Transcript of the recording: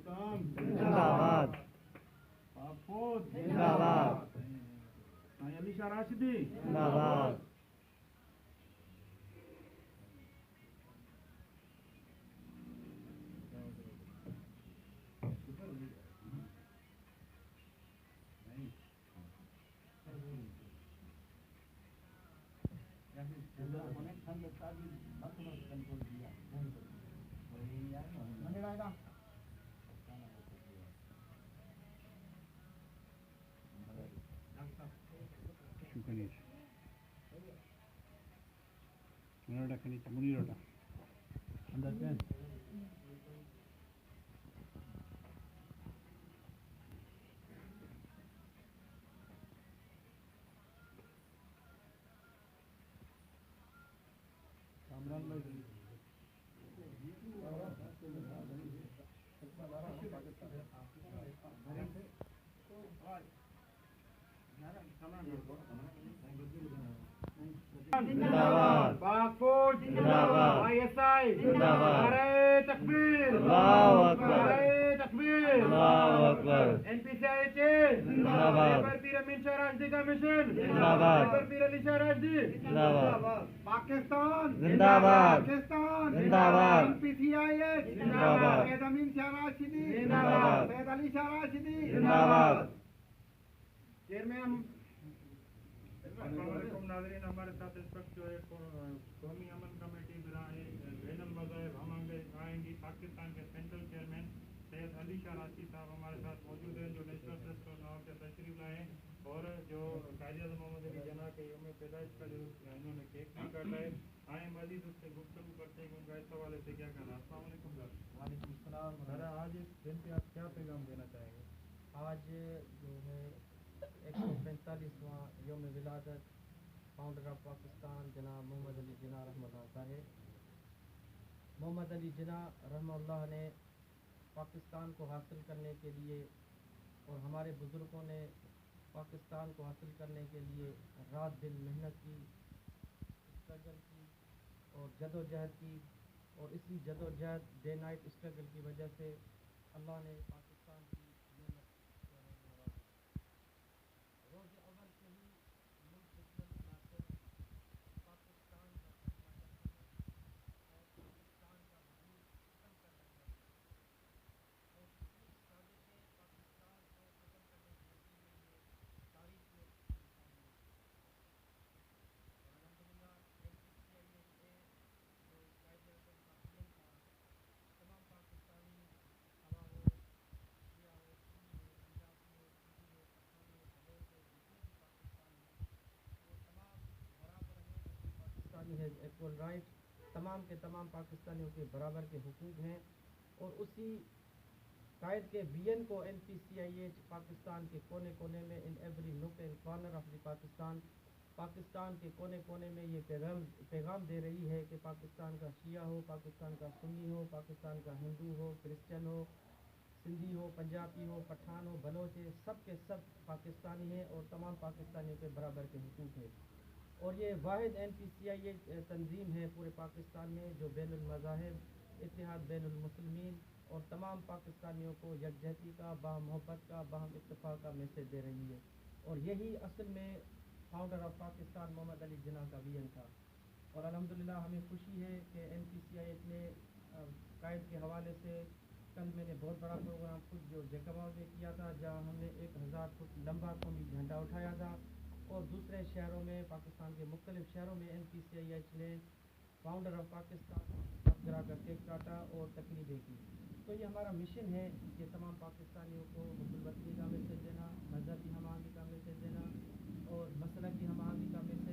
पाकिस्तान जिंदाबाद, पाक फौज जिंदाबाद, अली शाह राशिदी जिंदाबाद। जिंदाबाद, पाक फौज जिंदाबाद, ISI जिंदाबाद, नारे तकबीर अल्लाहु अकबर, नारे तकबीर अल्लाहु अकबर, NPCIH जिंदाबाद, लेबर पीर अमीन शाह राशिदी का मिशन जिंदाबाद, लेबर पीर अली शाह राशिदी जिंदाबाद, पाकिस्तान जिंदाबाद, पाकिस्तान जिंदाबाद, NPCIH जिंदाबाद, सैयद अमीन शाह राशिदी जिंदाबाद, सैयद अली शाह राशिदी जिंदाबाद। चेयरमैन अस्सलामुअलैकुम नाज़रीन, हमारे साथ इस वक्त जो है कौमी अमन कमेटी बैनुल मज़ाहिब हम आएंगी पाकिस्तान के सेंट्रल चेयरमैन सैयद अली शाह राशिदी साहब हमारे साथ मौजूद हैं, जो नेशनल ट्रस्ट और नाव से तशरीफ लाए हैं और जो कायद-ए-आज़म मोहम्मद अली जिन्ना के यौम पैदाइश का जो इन्होंने केक भी काटा है। आए मज़ीद उससे गुफ्तगू करते हैं कि उनका इस हवाले से क्या कहना है। अस्सलामुअलैकुम सर। वालेकुम सलाम। सर, आज इस दिन पे आप क्या पैगाम देना चाहेंगे? आज जो है 145वां यौम विलादत फाउंडर ऑफ पाकिस्तान जनाब मोहम्मद अली जिन्ना रहमतुल्लाह साहब। मोहम्मद अली जिन्ना रहमतुल्लाह ने पाकिस्तान को हासिल करने के लिए और हमारे बुज़ुर्गों ने पाकिस्तान को हासिल करने के लिए रात दिन मेहनत की, स्ट्रगल की और जदोजहद की, और इसी जदोजहद डे नाइट स्ट्रगल की वजह से अल्लाह ने पाकिस्तान की नेमत जो है नवाजी। रोज़ अव्वल से ही मुल्क मुस्लिम ना सिर्फ पाकिस्तान का कलमा कहते हैं और पाकिस्तान का वजूद ख़त्म करना चाहते हैं, और इसी साजिश पाकिस्तान को ख़त्म करने के नतीजे में तारीख में इंसान हुए। और अल्हम्दुलिल्लाह NPCIHA जो कायद-ए-आज़म का पीएम था, तमाम पाकिस्तानी हवा हो, शिया हो, सुन्नी हो, पंजाबी हो, सिंधी हो, पठान हो, बलोच हो, जितने भी पाकिस्तानी हैं वो तमाम बराबर हैं। Every Pakistani has equal right. तमाम के तमाम पाकिस्तानियों के बराबर के हुकूक हैं, और उसी कायद के विजन को NPCIH पाकिस्तान के कोने कोने में इन एवरी नुक and corner of the Pakistan के कोने कोने में ये पैगाम दे रही है कि पाकिस्तान का शिया हो, पाकिस्तान का सुन्नी हो, पाकिस्तान का हिंदू हो, क्रिश्चियन हो, सिंधी हो, पंजाबी हो, पठान हो, बलोच है, सब के सब पाकिस्तानी हैं और तमाम पाकिस्तानियों के बराबर के हुकूक है। और ये वाहिद NPCIH तंजीम है पूरे पाकिस्तान में जो बैनुल मज़ाहिब इत्तेहाद बैनुल मुस्लिमीन और तमाम पाकिस्तानियों को यकजहती का, बामोहब्बत का, बाहम इत्तेफाक का मैसेज दे रही है। और यही असल में फाउंडर ऑफ पाकिस्तान मोहम्मद अली जिन्ना का विजन था। और अल्हम्दुलिल्लाह हमें खुशी है कि NPCIH ने कायद के हवाले से कल मैंने बहुत बड़ा प्रोग्राम खुद जो जैकबाब में किया था, जहाँ हमने 1000 फुट लंबा कौमी झंडा उठाया था, और दूसरे शहरों में, पाकिस्तान के मुख्तलिफ शहरों में NPCIH ने फाउंडर ऑफ पाकिस्तान सालगिरह का केक काटा और तकरीबें की। तो ये हमारा मिशन है कि तमाम पाकिस्तानियों को हुब्बुल वतनी का मैसेज देना, मज़हबी हम आहंगी का मैसेज देना और मसलक की हम आहंगी का मैसेज